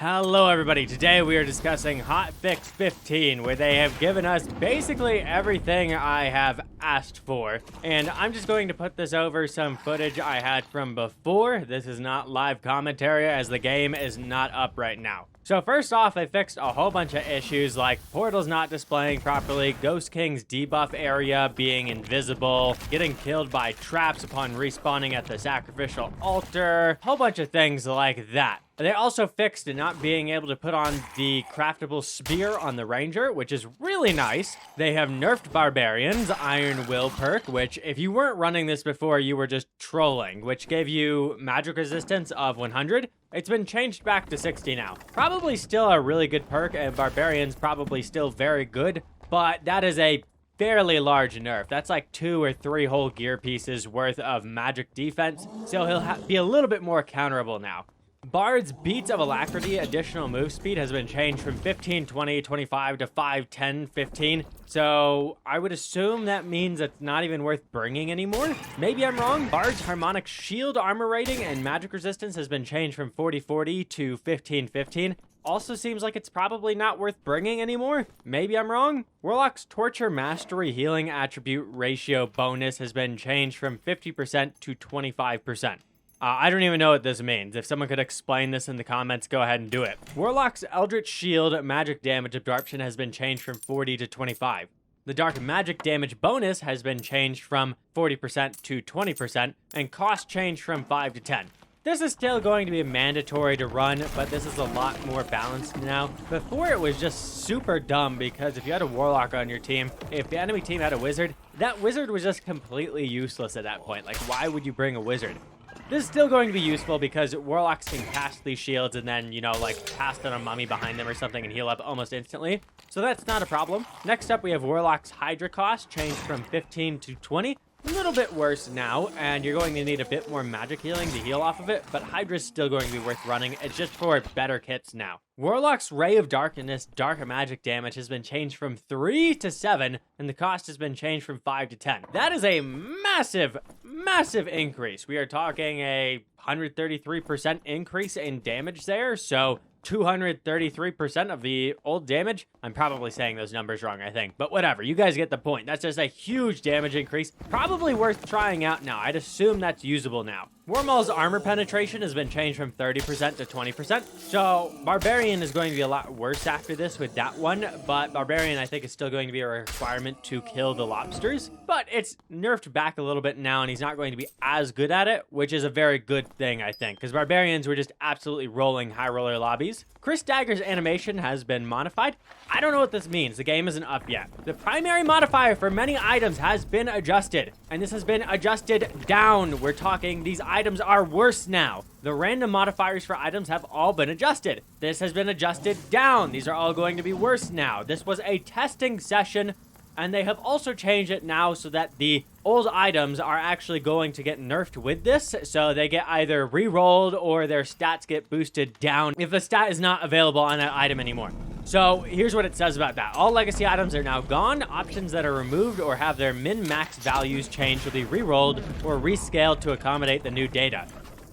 Hello everybody, today we are discussing Hotfix 15, where they have given us basically everything I have asked for. And I'm just going to put this over some footage I had from before. This is not live commentary as the game is not up right now. So first off, they fixed a whole bunch of issues like portals not displaying properly, Ghost King's debuff area being invisible, getting killed by traps upon respawning at the sacrificial altar, a whole bunch of things like that. They also fixed not being able to put on the craftable spear on the ranger, which is really nice. They have nerfed Barbarian's Iron Will perk, which if you weren't running this before, you were just trolling, which gave you magic resistance of 100. It's been changed back to 60 now. Probably still a really good perk, and Barbarian's probably still very good, but that is a fairly large nerf. That's like 2 or 3 whole gear pieces worth of magic defense, so he'll be a little bit more counterable now. Bard's Beats of Alacrity additional move speed has been changed from 15, 20, 25 to 5, 10, 15. So I would assume that means it's not even worth bringing anymore. Maybe I'm wrong. Bard's Harmonic Shield armor rating and magic resistance has been changed from 40, 40 to 15, 15. Also seems like it's probably not worth bringing anymore. Maybe I'm wrong. Warlock's Torture Mastery Healing Attribute Ratio bonus has been changed from 50% to 25%. I don't even know what this means. If someone could explain this in the comments, go ahead and do it. Warlock's Eldritch Shield magic damage absorption has been changed from 40 to 25. The Dark Magic damage bonus has been changed from 40% to 20%, and cost changed from 5 to 10. This is still going to be mandatory to run, but this is a lot more balanced now. Before it was just super dumb because if you had a Warlock on your team, if the enemy team had a Wizard, that Wizard was just completely useless at that point. Like, why would you bring a Wizard? This is still going to be useful because Warlocks can cast these shields and then, you know, like cast on a mummy behind them or something and heal up almost instantly. So that's not a problem. Next up, we have Warlock's Hydra cost changed from 15 to 20. A little bit worse now, and you're going to need a bit more magic healing to heal off of it, but Hydra's still going to be worth running. It's just for better kits now. Warlock's Ray of Darkness dark magic damage has been changed from 3 to 7, and the cost has been changed from 5 to 10. That is a massive increase. We are talking a 133% increase in damage there, so 233% of the old damage. I'm probably saying those numbers wrong, I think, but whatever. You guys get the point. That's just a huge damage increase. Probably worth trying out now. I'd assume that's usable now. Wormall's armor penetration has been changed from 30% to 20%. So Barbarian is going to be a lot worse after this with that one, but Barbarian I think is still going to be a requirement to kill the lobsters, but it's nerfed back a little bit now and he's not going to be as good at it, which is a very good thing I think, because Barbarians were just absolutely rolling high roller lobbies. Chris Dagger's animation has been modified. I don't know what this means. The game isn't up yet. The primary modifier for many items has been adjusted, and this has been adjusted down. We're talking these items are worse now. The random modifiers for items have all been adjusted. This has been adjusted down. These are all going to be worse now. This was a testing session, and they have also changed it now so that the old items are actually going to get nerfed with this. So they get either re-rolled or their stats get boosted down if the stat is not available on that item anymore. So here's what it says about that. All legacy items are now gone. Options that are removed or have their min-max values changed will be re-rolled or rescaled to accommodate the new data.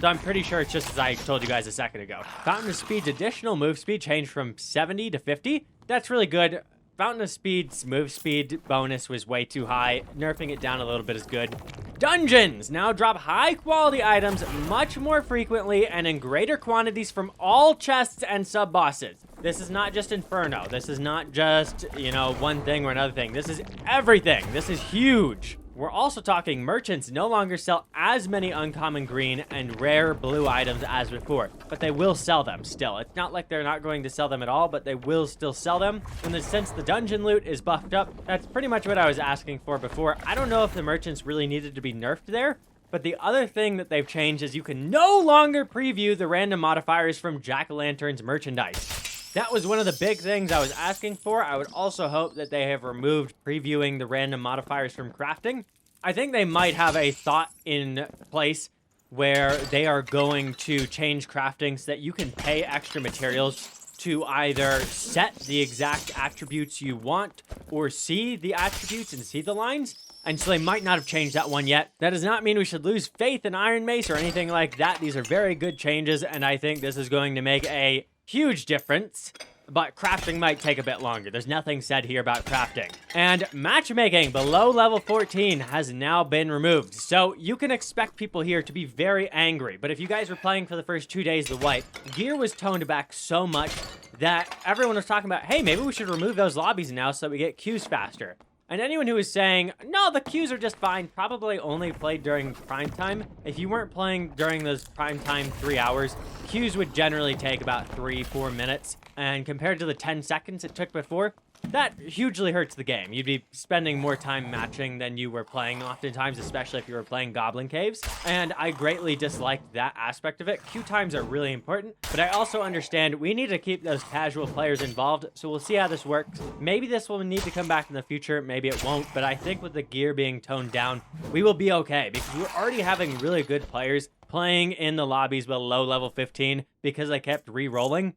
So I'm pretty sure it's just as I told you guys a second ago. Fountain of Speed's additional move speed changed from 70 to 50. That's really good. Fountain of Speed's move speed bonus was way too high. Nerfing it down a little bit is good. Dungeons now drop high quality items much more frequently and in greater quantities from all chests and sub bosses. This is not just Inferno. This is not just, you know, one thing or another thing. This is everything. This is huge. We're also talking merchants no longer sell as many uncommon green and rare blue items as before, but they will sell them still. It's not like they're not going to sell them at all, but they will still sell them. And since the dungeon loot is buffed up, that's pretty much what I was asking for before. I don't know if the merchants really needed to be nerfed there, but the other thing that they've changed is you can no longer preview the random modifiers from Jack-o'-lantern's merchandise. That was one of the big things I was asking for. I would also hope that they have removed previewing the random modifiers from crafting. I think they might have a thought in place where they are going to change crafting so that you can pay extra materials to either set the exact attributes you want or see the attributes and see the lines. And so they might not have changed that one yet. That does not mean we should lose faith in Ironmace or anything like that. These are very good changes, and I think this is going to make a huge difference. But crafting might take a bit longer. There's nothing said here about crafting. And matchmaking below level 14 has now been removed. So you can expect people here to be very angry. But if you guys were playing for the first 2 days of the wipe, gear was toned back so much that everyone was talking about, hey, maybe we should remove those lobbies now so that we get queues faster. And anyone who was saying, no, the queues are just fine, probably only played during prime time. If you weren't playing during those prime time 3 hours, queues would generally take about 3-4 minutes. And compared to the 10 seconds it took before, that hugely hurts the game. You'd be spending more time matching than you were playing oftentimes, especially if you were playing Goblin Caves. And I greatly disliked that aspect of it. Queue times are really important, but I also understand we need to keep those casual players involved, so we'll see how this works. Maybe this will need to come back in the future, maybe it won't, but I think with the gear being toned down, we will be okay, because we're already having really good players playing in the lobbies below level 15 because they kept re-rolling,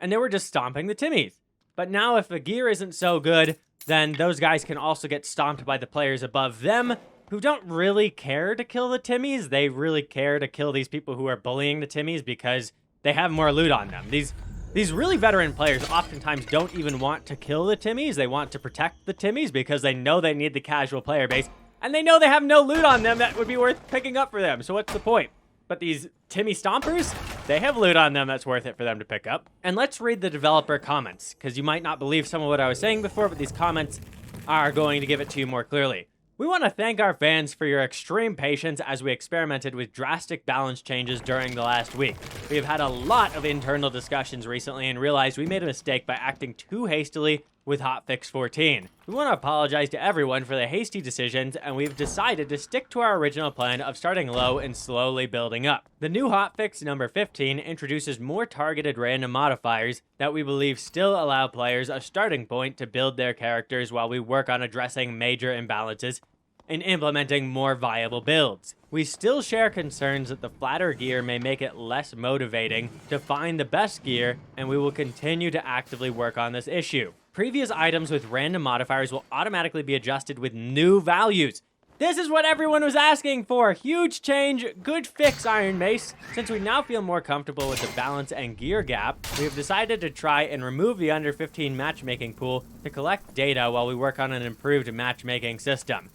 and they were just stomping the Timmies. But now if the gear isn't so good, then those guys can also get stomped by the players above them who don't really care to kill the Timmies. They really care to kill these people who are bullying the Timmies because they have more loot on them. These really veteran players oftentimes don't even want to kill the Timmies. They want to protect the Timmies because they know they need the casual player base, and they know they have no loot on them that would be worth picking up for them. So what's the point? But these Timmy Stompers, they have loot on them that's worth it for them to pick up. And let's read the developer comments, because you might not believe some of what I was saying before, but these comments are going to give it to you more clearly. We want to thank our fans for your extreme patience as we experimented with drastic balance changes during the last week. We have had a lot of internal discussions recently and realized we made a mistake by acting too hastily with Hotfix 14. We want to apologize to everyone for the hasty decisions, and we've decided to stick to our original plan of starting low and slowly building up. The new Hotfix number 15 introduces more targeted random modifiers that we believe still allow players a starting point to build their characters while we work on addressing major imbalances and implementing more viable builds. We still share concerns that the flatter gear may make it less motivating to find the best gear, and we will continue to actively work on this issue. Previous items with random modifiers will automatically be adjusted with new values. This is what everyone was asking for. Huge change, good fix, Ironmace. Since we now feel more comfortable with the balance and gear gap, we have decided to try and remove the under 15 matchmaking pool to collect data while we work on an improved matchmaking system.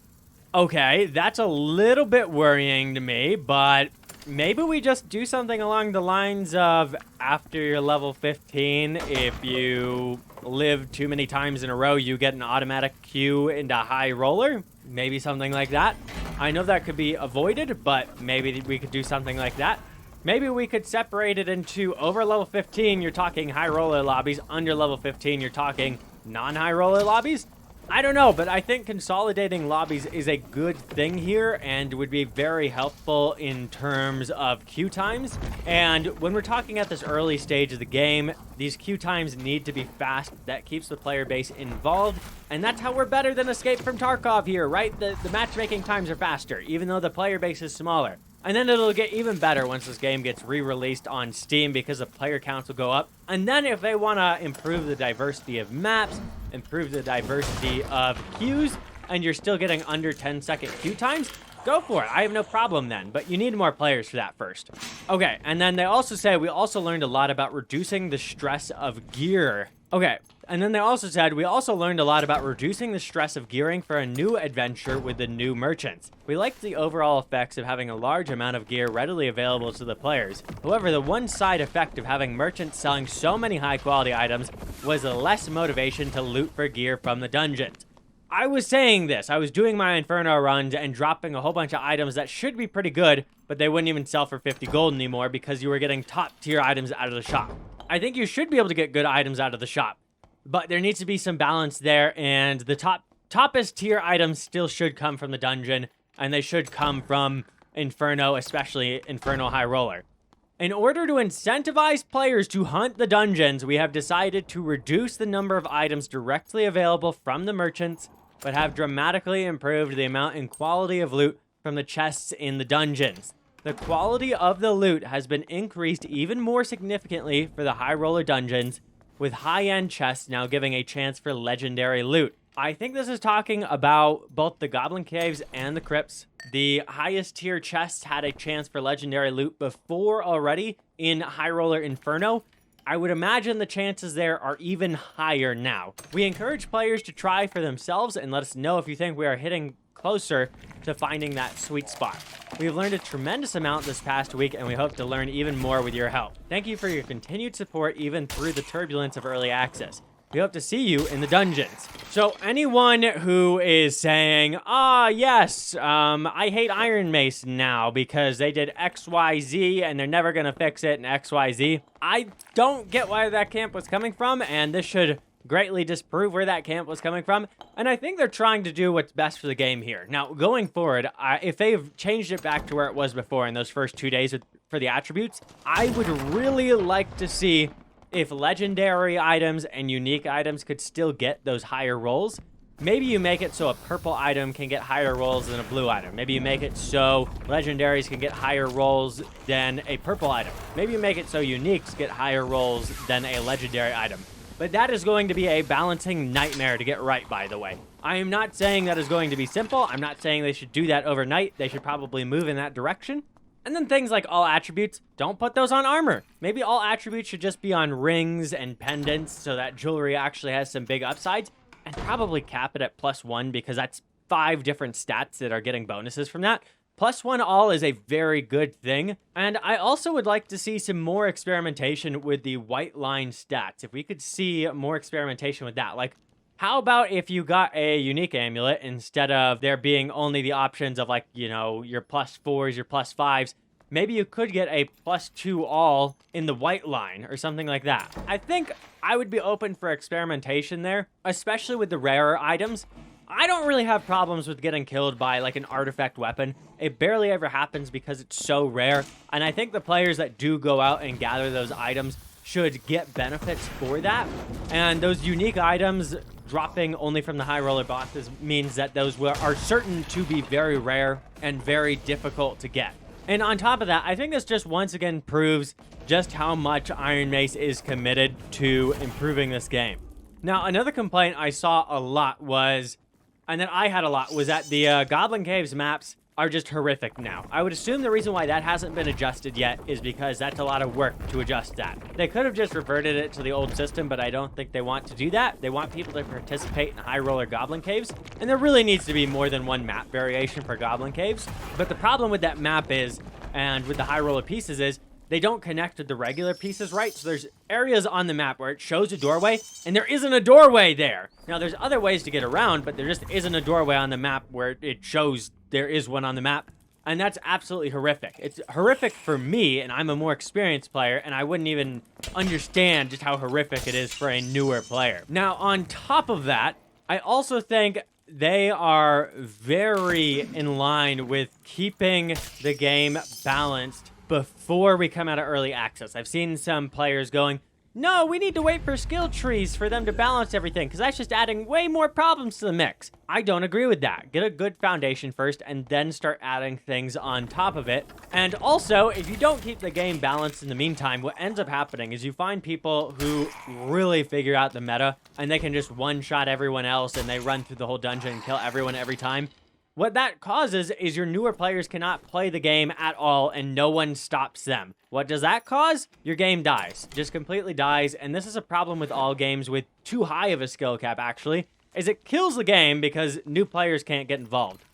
Okay, that's a little bit worrying to me, but maybe we just do something along the lines of after you're level 15, if you live too many times in a row, you get an automatic queue into high roller. Maybe something like that. I know that could be avoided, but maybe we could do something like that. Maybe we could separate it into over level 15, you're talking high roller lobbies. Under level 15, you're talking non-high roller lobbies. I don't know, but I think consolidating lobbies is a good thing here and would be very helpful in terms of queue times. And when we're talking at this early stage of the game, these queue times need to be fast. That keeps the player base involved, and that's how we're better than Escape from Tarkov here, right? The matchmaking times are faster, even though the player base is smaller. And then it'll get even better once this game gets re-released on Steam because the player counts will go up. And then if they want to improve the diversity of maps, improve the diversity of queues, and you're still getting under 10-second queue times, go for it. I have no problem then, but you need more players for that first. Okay, and then they also say we also learned a lot about reducing the stress of gear. Okay, and then they also said we also learned a lot about reducing the stress of gearing for a new adventure with the new merchants. We liked the overall effects of having a large amount of gear readily available to the players. However, the one side effect of having merchants selling so many high quality items was a less motivation to loot for gear from the dungeons. I was saying this, I was doing my Inferno runs and dropping a whole bunch of items that should be pretty good, but they wouldn't even sell for 50 gold anymore because you were getting top tier items out of the shop. I think you should be able to get good items out of the shop, but there needs to be some balance there, and the toppest tier items still should come from the dungeon, and they should come from Inferno, especially Inferno High Roller. In order to incentivize players to hunt the dungeons, we have decided to reduce the number of items directly available from the merchants, but have dramatically improved the amount and quality of loot from the chests in the dungeons. The quality of the loot has been increased even more significantly for the high roller dungeons, with high-end chests now giving a chance for legendary loot. I think this is talking about both the Goblin Caves and the Crypts. The highest tier chests had a chance for legendary loot before already in High Roller Inferno. I would imagine the chances there are even higher now. We encourage players to try for themselves and let us know if you think we are hitting closer to finding that sweet spot. We've learned a tremendous amount this past week, and we hope to learn even more with your help. Thank you for your continued support even through the turbulence of early access. We hope to see you in the dungeons. So anyone who is saying, yes, I hate Ironmace now because they did XYZ and they're never gonna fix it in XYZ, I don't get where that camp was coming from, and this should greatly disprove where that camp was coming from. And I think they're trying to do what's best for the game here. Now, going forward, if they've changed it back to where it was before in those first 2 days for the attributes, I would really like to see if legendary items and unique items could still get those higher rolls. Maybe you make it so a purple item can get higher rolls than a blue item. Maybe you make it so legendaries can get higher rolls than a purple item. Maybe you make it so uniques get higher rolls than a legendary item. But that is going to be a balancing nightmare to get right, by the way. I am not saying that is going to be simple. I'm not saying they should do that overnight. They should probably move in that direction. And then things like all attributes, don't put those on armor. Maybe all attributes should just be on rings and pendants so that jewelry actually has some big upsides. And probably cap it at +1 because that's 5 different stats that are getting bonuses from that. +1 all is a very good thing. And I also would like to see some more experimentation with the white line stats. If we could see more experimentation with that, like, how about if you got a unique amulet instead of there being only the options of, like, you know, your +4s, your +5s? Maybe you could get a +2 all in the white line or something like that. I think I would be open for experimentation there, especially with the rarer items. I don't really have problems with getting killed by, like, an artifact weapon. It barely ever happens because it's so rare. And I think the players that do go out and gather those items should get benefits for that. And those unique items dropping only from the high roller bosses means that those are certain to be very rare and very difficult to get. And on top of that, I think this just once again proves just how much Ironmace is committed to improving this game. Now, another complaint I saw a lot was, and that I had a lot, was that the Goblin Caves maps are just horrific now. I would assume the reason why that hasn't been adjusted yet is because that's a lot of work to adjust that. They could have just reverted it to the old system, but I don't think they want to do that. They want people to participate in high roller Goblin Caves, and there really needs to be more than one map variation for Goblin Caves. But the problem with that map is, and with the high roller pieces is, they don't connect with the regular pieces right. So there's areas on the map where it shows a doorway, and there isn't a doorway there. Now, there's other ways to get around, but there just isn't a doorway on the map where it shows there is one on the map. And that's absolutely horrific. It's horrific for me, and I'm a more experienced player, and I wouldn't even understand just how horrific it is for a newer player. Now, on top of that, I also think they are very in line with keeping the game balanced before we come out of early access. I've seen some players going, no, we need to wait for skill trees for them to balance everything, because that's just adding way more problems to the mix. I don't agree with that. Get a good foundation first, and then start adding things on top of it. And also, if you don't keep the game balanced in the meantime, what ends up happening is you find people who really figure out the meta, and they can just one-shot everyone else, and they run through the whole dungeon and kill everyone every time. What that causes is your newer players cannot play the game at all, and no one stops them. What does that cause? Your game dies. Just completely dies, and this is a problem with all games with too high of a skill cap, actually, is it kills the game because new players can't get involved.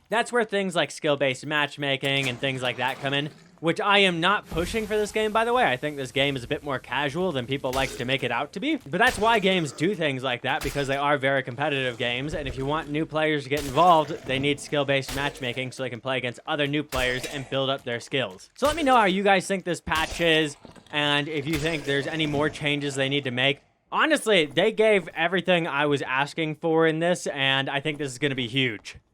That's where things like skill-based matchmaking and things like that come in, which I am not pushing for this game, by the way. I think this game is a bit more casual than people like to make it out to be. But that's why games do things like that, because they are very competitive games. And if you want new players to get involved, they need skill-based matchmaking so they can play against other new players and build up their skills. So let me know how you guys think this patch is, and if you think there's any more changes they need to make. Honestly, they gave everything I was asking for in this, and I think this is going to be huge.